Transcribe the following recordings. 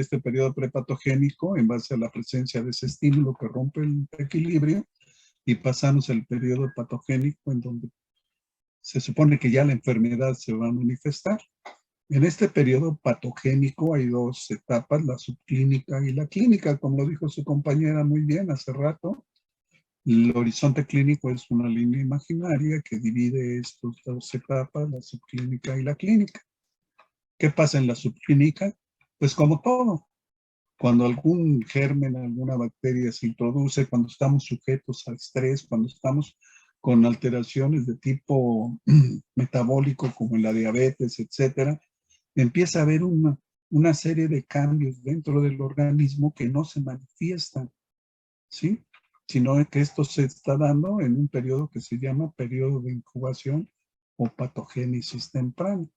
este periodo prepatogénico en base a la presencia de ese estímulo que rompe el equilibrio y pasamos al periodo patogénico en donde se supone que ya la enfermedad se va a manifestar. En este periodo patogénico hay dos etapas, la subclínica y la clínica, como lo dijo su compañera muy bien hace rato. El horizonte clínico es una línea imaginaria que divide estas dos etapas, la subclínica y la clínica. ¿Qué pasa en la subclínica? Pues como todo, cuando algún germen, alguna bacteria se introduce, cuando estamos sujetos al estrés, cuando estamos con alteraciones de tipo metabólico como la diabetes, etcétera, empieza a haber una serie de cambios dentro del organismo que no se manifiestan, ¿sí? Sino que esto se está dando en un periodo que se llama periodo de incubación o patogénesis temprana.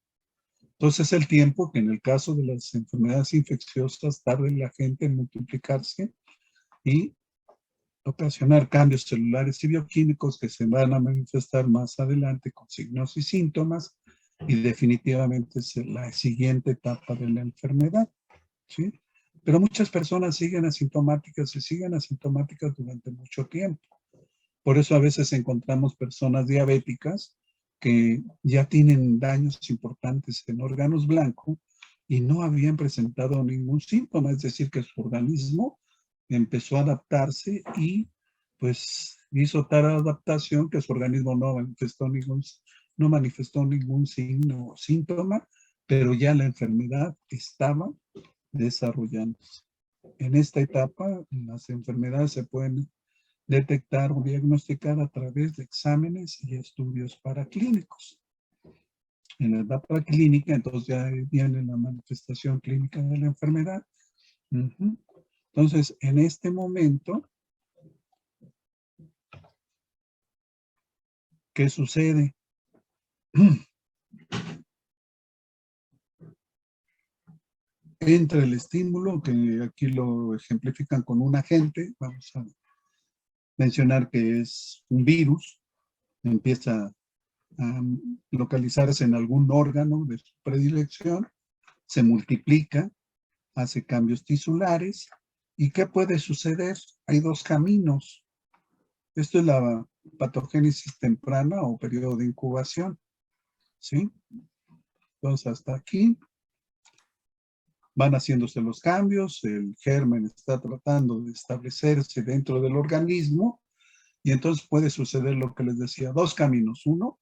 Entonces, el tiempo que en el caso de las enfermedades infecciosas tarda la gente en multiplicarse y ocasionar cambios celulares y bioquímicos que se van a manifestar más adelante con signos y síntomas, y definitivamente es la siguiente etapa de la enfermedad, ¿sí? Pero muchas personas siguen asintomáticas y siguen asintomáticas durante mucho tiempo. Por eso a veces encontramos personas diabéticas que ya tienen daños importantes en órganos blancos y no habían presentado ningún síntoma, es decir, que su organismo empezó a adaptarse y pues hizo tal adaptación que su organismo no manifestó ningún signo o síntoma, pero ya la enfermedad estaba desarrollándose. En esta etapa, las enfermedades se pueden detectar o diagnosticar a través de exámenes y estudios paraclínicos. En la etapa clínica, entonces ya viene la manifestación clínica de la enfermedad. Entonces, en este momento, ¿qué sucede? Entra el estímulo, que aquí lo ejemplifican con un agente, vamos a mencionar que es un virus, empieza a localizarse en algún órgano de su predilección, se multiplica, hace cambios tisulares. ¿Y qué puede suceder? Hay dos caminos. Esto es la patogénesis temprana o periodo de incubación, ¿sí? Entonces, hasta aquí van haciéndose los cambios, el germen está tratando de establecerse dentro del organismo y entonces puede suceder lo que les decía, dos caminos. Uno,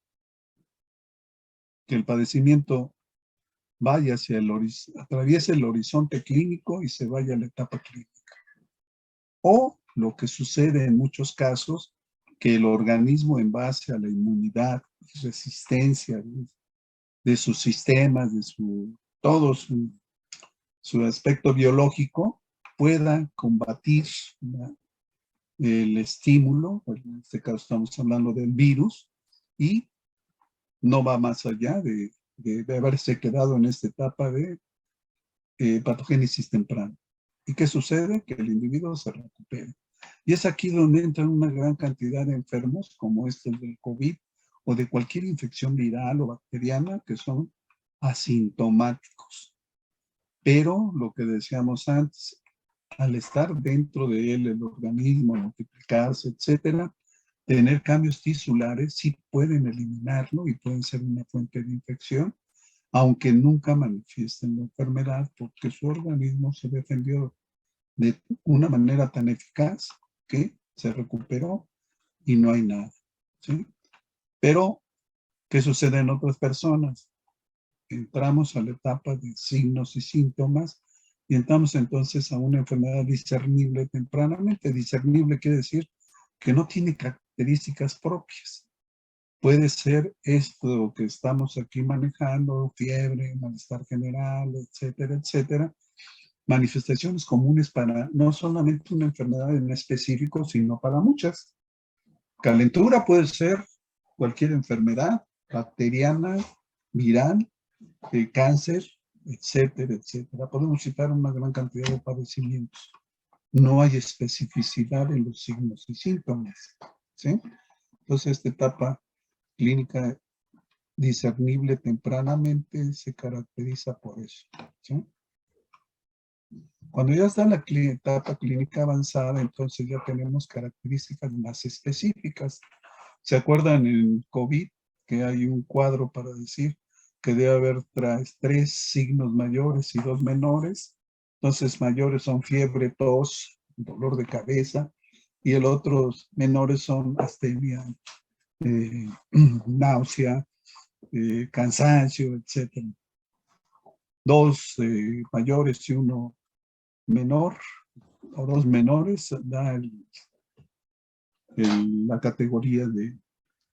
que el padecimiento vaya hacia atraviese el horizonte clínico y se vaya a la etapa clínica. O lo que sucede en muchos casos, que el organismo en base a la inmunidad y resistencia de sus sistemas, de todo su aspecto biológico, pueda combatir el estímulo, en este caso estamos hablando del virus, y no va más allá de haberse quedado en esta etapa de patogénesis temprana. ¿Y qué sucede? Que el individuo se recupera. Y es aquí donde entran una gran cantidad de enfermos, como este del COVID, o de cualquier infección viral o bacteriana, que son asintomáticos. Pero lo que decíamos antes, al estar dentro de él el organismo, multiplicarse, etcétera, tener cambios tisulares sí pueden eliminarlo y pueden ser una fuente de infección, aunque nunca manifiesten la enfermedad, porque su organismo se defendió de una manera tan eficaz que se recuperó y no hay nada, ¿sí? Pero, ¿qué sucede en otras personas? Entramos a la etapa de signos y síntomas y entramos entonces a una enfermedad discernible tempranamente. Discernible quiere decir que no tiene características propias. Puede ser esto que estamos aquí manejando, fiebre, malestar general, etcétera, etcétera. Manifestaciones comunes para no solamente una enfermedad en específico, sino para muchas. Calentura puede ser cualquier enfermedad bacteriana, viral, cáncer, etcétera, etcétera. Podemos citar una gran cantidad de padecimientos. No hay especificidad en los signos y síntomas, ¿sí? Entonces, esta etapa clínica discernible tempranamente se caracteriza por eso, ¿sí? Cuando ya está en la etapa clínica avanzada, entonces ya tenemos características más específicas. ¿Se acuerdan en COVID que hay un cuadro para decir que debe haber tres signos mayores y dos menores? Entonces, mayores son fiebre, tos, dolor de cabeza, y el otros menores son astenia, eh, náusea, cansancio, etcétera. Dos mayores y uno menor, o dos menores, da la categoría de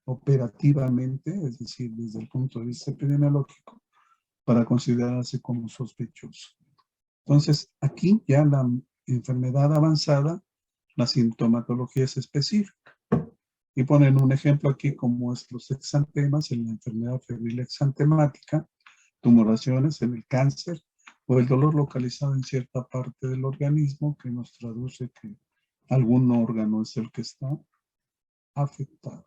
operativamente, es decir, desde el punto de vista epidemiológico, para considerarse como sospechoso. Entonces, aquí ya la enfermedad avanzada, la sintomatología es específica. Y ponen un ejemplo aquí como es los exantemas en la enfermedad febril exantemática, tumoraciones en el cáncer o el dolor localizado en cierta parte del organismo que nos traduce que algún órgano es el que está afectado.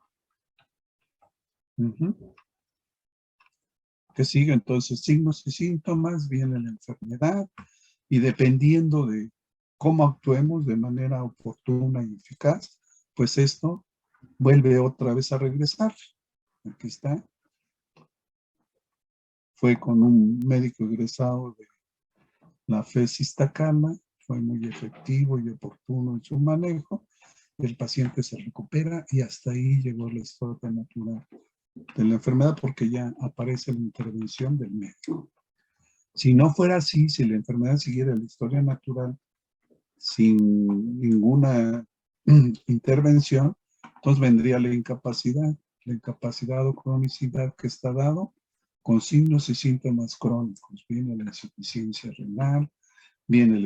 ¿Qué sigue? Entonces, signos y síntomas, viene la enfermedad y dependiendo de cómo actuemos de manera oportuna y eficaz, pues esto vuelve otra vez a regresar. Aquí está. Fue con un médico egresado de la FES Iztacala, fue muy efectivo y oportuno en su manejo. El paciente se recupera y hasta ahí llegó la historia natural de la enfermedad porque ya aparece la intervención del médico. Si no fuera así, si la enfermedad siguiera la historia natural sin ninguna intervención, entonces vendría la incapacidad o cronicidad que está dado con signos y síntomas crónicos. Viene la insuficiencia renal, vienen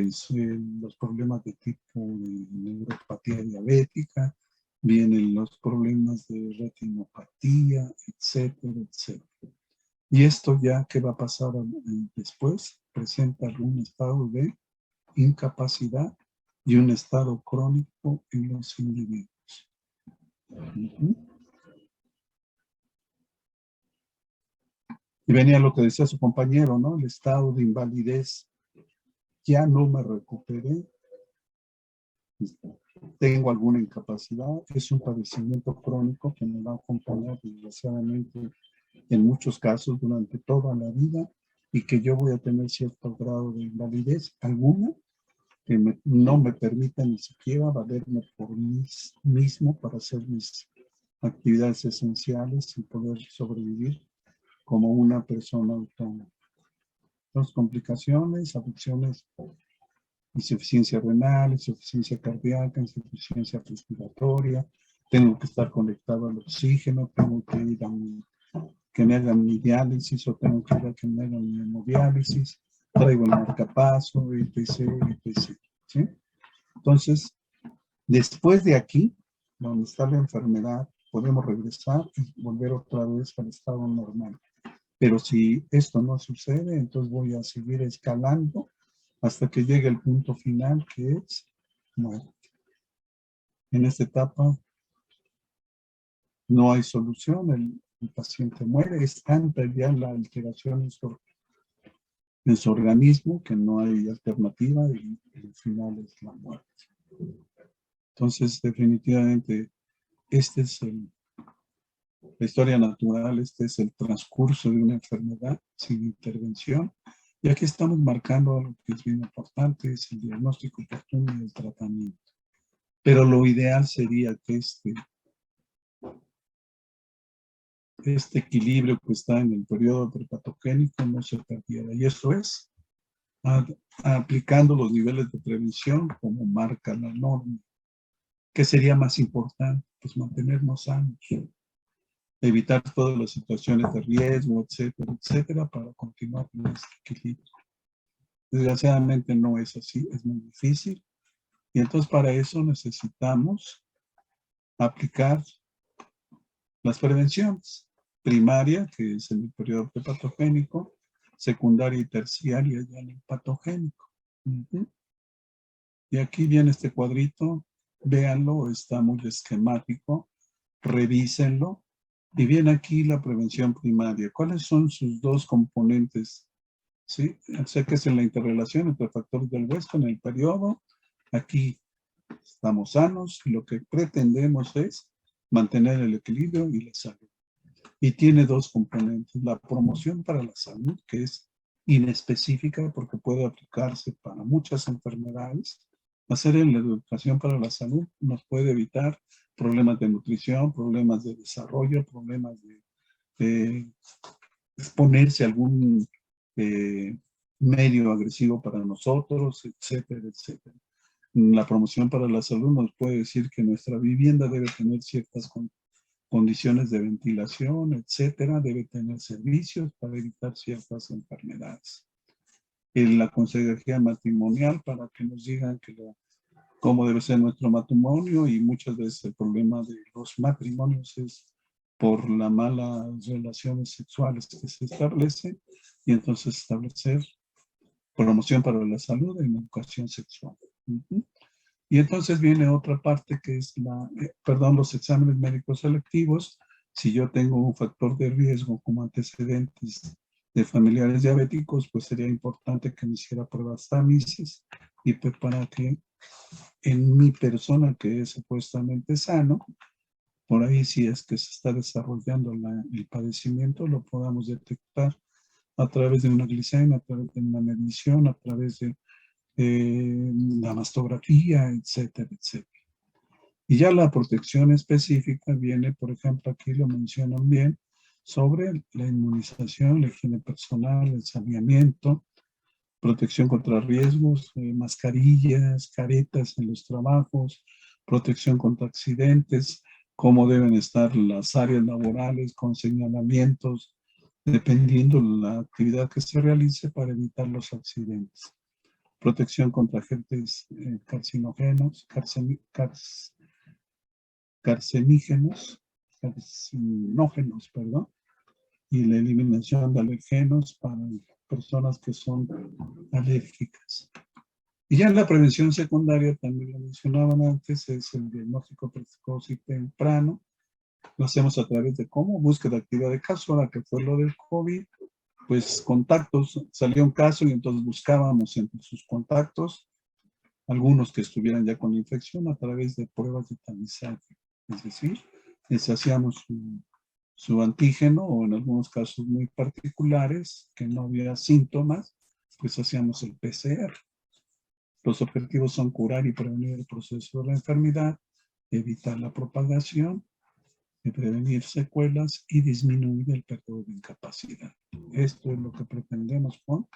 los problemas de tipo de neuropatía diabética, vienen los problemas de retinopatía, etcétera, etcétera. Y esto ya, ¿qué va a pasar después? Presenta algún estado de incapacidad y un estado crónico en los individuos. Y venía lo que decía su compañero, ¿no? El estado de invalidez. Ya no me recuperé, tengo alguna incapacidad, es un padecimiento crónico que me va a acompañar desgraciadamente en muchos casos durante toda la vida y que yo voy a tener cierto grado de invalidez, alguna que no me permita ni siquiera valerme por mí mismo para hacer mis actividades esenciales y poder sobrevivir como una persona autónoma. Las complicaciones, afecciones, insuficiencia renal, insuficiencia cardíaca, insuficiencia respiratoria, tengo que estar conectado al oxígeno, tengo que ir que me hagan mi diálisis o tengo que ir a que me hagan mi hemodiálisis, traigo el marcapaso, etc., etc. ¿Sí? Entonces, después de aquí, donde está la enfermedad, podemos regresar y volver otra vez al estado normal. Pero si esto no sucede, entonces voy a seguir escalando hasta que llegue el punto final, que es muerte. En esta etapa no hay solución, el paciente muere, es tanta ya la alteración en su organismo que no hay alternativa y el final es la muerte. Entonces, definitivamente, este es la historia natural, este es el transcurso de una enfermedad sin intervención. Y aquí estamos marcando algo que es bien importante, es el diagnóstico oportuno y el tratamiento. Pero lo ideal sería que este equilibrio que está en el periodo prepatogénico no se perdiera. Y eso es aplicando los niveles de prevención como marca la norma. ¿Qué sería más importante? Pues mantenernos sanos, evitar todas las situaciones de riesgo, etcétera, etcétera, para continuar con este equilibrio. Desgraciadamente no es así, es muy difícil. Y entonces para eso necesitamos aplicar las prevenciones. Primaria, que es en el periodo prepatogénico, secundaria y terciaria ya en el patogénico. Y aquí viene este cuadrito, véanlo, está muy esquemático, revísenlo. Y viene aquí la prevención primaria. ¿Cuáles son sus dos componentes ¿sí? Sé que es en la interrelación entre factores del hueso en el periodo. Aquí estamos sanos y lo que pretendemos es mantener el equilibrio y la salud. Y tiene dos componentes: la promoción para la salud, que es inespecífica porque puede aplicarse para muchas enfermedades. Hacer en la educación para la salud nos puede evitar problemas de nutrición, problemas de desarrollo, problemas de exponerse a algún eh, medio agresivo para nosotros, etcétera, etcétera. La promoción para la salud nos puede decir que nuestra vivienda debe tener ciertas condiciones de ventilación, etcétera, debe tener servicios para evitar ciertas enfermedades. En la consejería matrimonial para que nos digan cómo debe ser nuestro matrimonio, y muchas veces el problema de los matrimonios es por las malas relaciones sexuales que se establecen, y entonces establecer promoción para la salud en educación sexual. Y entonces viene otra parte que es los exámenes médicos selectivos. Si yo tengo un factor de riesgo como antecedentes de familiares diabéticos, pues sería importante que me hiciera pruebas tamices, y pues para que en mi persona que es supuestamente sano, por ahí si es que se está desarrollando el padecimiento, lo podamos detectar a través de una glicemia, a través de una medición, a través de la mastografía, etcétera, etcétera. Y ya la protección específica viene, por ejemplo, aquí lo mencionan bien, sobre la inmunización, la higiene personal, el saneamiento, protección contra riesgos, mascarillas, caretas en los trabajos, protección contra accidentes, cómo deben estar las áreas laborales con señalamientos, dependiendo de la actividad que se realice para evitar los accidentes. Protección contra agentes carcinógenos, carcinógenos, perdón, y la eliminación de alergenos para personas que son alérgicas. Y ya en la prevención secundaria, también lo mencionaban antes, es el diagnóstico precoz y temprano. Lo hacemos a través de cómo búsqueda de actividad de caso. Ahora que fue lo del COVID, pues contactos, salió un caso y entonces buscábamos entre sus contactos algunos que estuvieran ya con la infección a través de pruebas de tamizaje. Es decir, les hacíamos su antígeno, o en algunos casos muy particulares que no había síntomas, pues hacíamos el PCR. Los objetivos son curar y prevenir el proceso de la enfermedad, evitar la propagación, prevenir secuelas y disminuir el periodo de incapacidad. Esto es lo que pretendemos con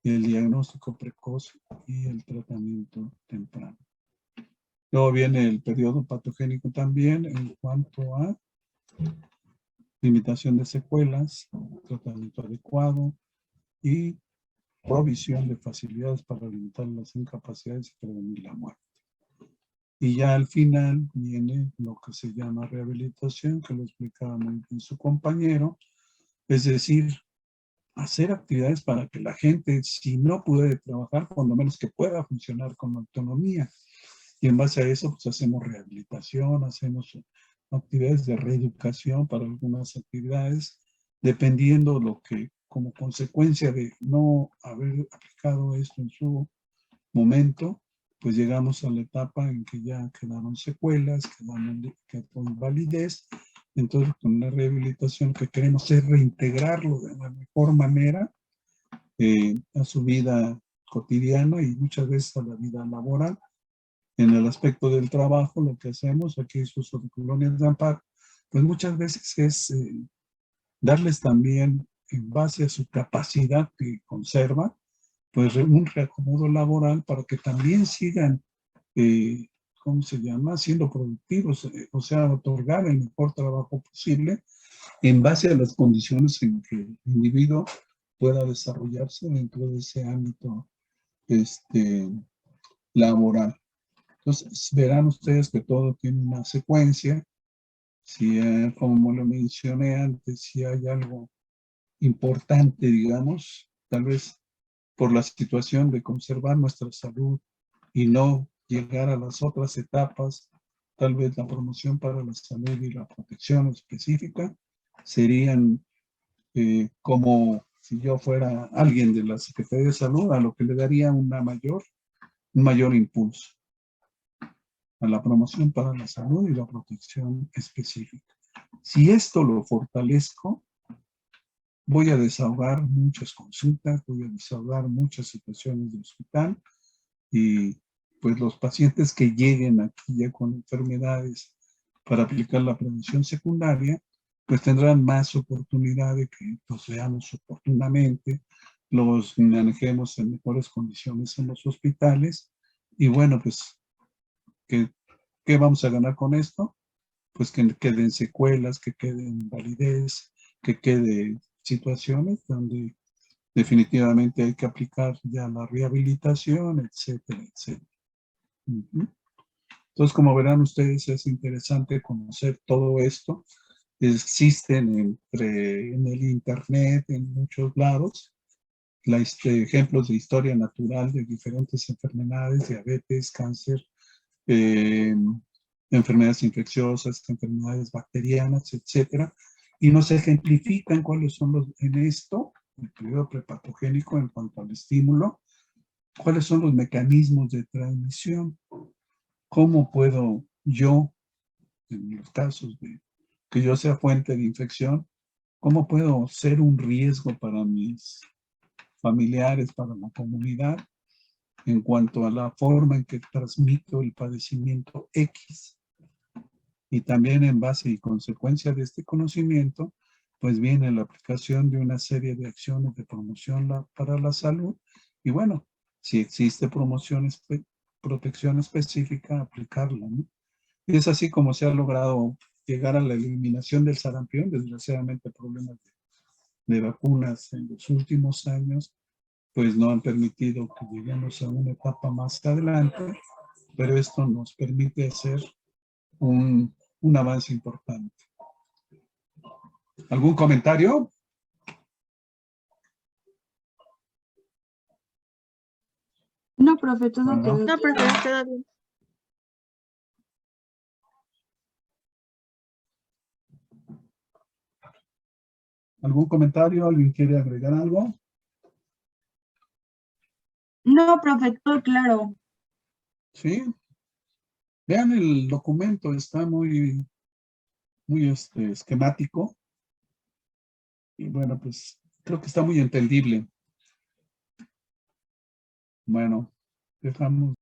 el diagnóstico precoz y el tratamiento temprano. Luego viene el periodo patogénico también en cuanto a limitación de secuelas, tratamiento adecuado y provisión de facilidades para limitar las incapacidades y prevenir la muerte. Y ya al final viene lo que se llama rehabilitación, que lo explicaba muy bien su compañero, es decir, hacer actividades para que la gente, si no puede trabajar, por lo menos que pueda funcionar con autonomía. Y en base a eso, pues hacemos rehabilitación, hacemos actividades de reeducación para algunas actividades, dependiendo lo que, como consecuencia de no haber aplicado esto en su momento, pues llegamos a la etapa en que ya quedaron secuelas, quedó invalidez. Entonces, con la rehabilitación que queremos es reintegrarlo de la mejor manera a su vida cotidiana y muchas veces a la vida laboral. En el aspecto del trabajo, lo que hacemos aquí, sus colonias de amparo, pues muchas veces es darles también, en base a su capacidad que conserva, pues un reacomodo laboral para que también sigan, ¿cómo se llama?, siendo productivos, o sea, otorgar el mejor trabajo posible en base a las condiciones en que el individuo pueda desarrollarse dentro de ese ámbito laboral. Entonces, verán ustedes que todo tiene una secuencia. Si, como lo mencioné antes, si hay algo importante, digamos, tal vez por la situación de conservar nuestra salud y no llegar a las otras etapas, tal vez la promoción para la salud y la protección específica serían como si yo fuera alguien de la Secretaría de Salud, a lo que le daría un mayor impulso a la promoción para la salud y la protección específica. Si esto lo fortalezco, voy a desahogar muchas consultas, voy a desahogar muchas situaciones de hospital y pues los pacientes que lleguen aquí ya con enfermedades para aplicar la prevención secundaria, pues tendrán más oportunidad de que los veamos oportunamente, los manejemos en mejores condiciones en los hospitales y bueno, pues, ¿qué vamos a ganar con esto? Pues que queden secuelas, que queden validez, que queden situaciones donde definitivamente hay que aplicar ya la rehabilitación, etcétera, etcétera. Entonces, como verán ustedes, es interesante conocer todo esto. Existen en el internet, en muchos lados, ejemplos de historia natural de diferentes enfermedades, diabetes, cáncer, eh, enfermedades infecciosas, enfermedades bacterianas, etcétera, y nos ejemplifican cuáles son en esto, el periodo prepatogénico en cuanto al estímulo, cuáles son los mecanismos de transmisión, cómo puedo yo, en los casos de que yo sea fuente de infección, cómo puedo ser un riesgo para mis familiares, para la comunidad, en cuanto a la forma en que transmito el padecimiento X. Y también en base y consecuencia de este conocimiento, pues viene la aplicación de una serie de acciones de promoción para la salud. Y bueno, si existe protección específica, aplicarla, ¿no? Y es así como se ha logrado llegar a la eliminación del sarampión, desgraciadamente problemas de vacunas en los últimos años, pues no han permitido que lleguemos a una etapa más adelante, pero esto nos permite hacer un avance importante. ¿Algún comentario? No, profe, todo Bueno. quedó No, profe, claro. todo bien. ¿Algún comentario? ¿Alguien quiere agregar algo? No, profe, todo claro. Sí. Vean el documento, está muy esquemático. Y bueno, pues creo que está muy entendible. Bueno, dejamos.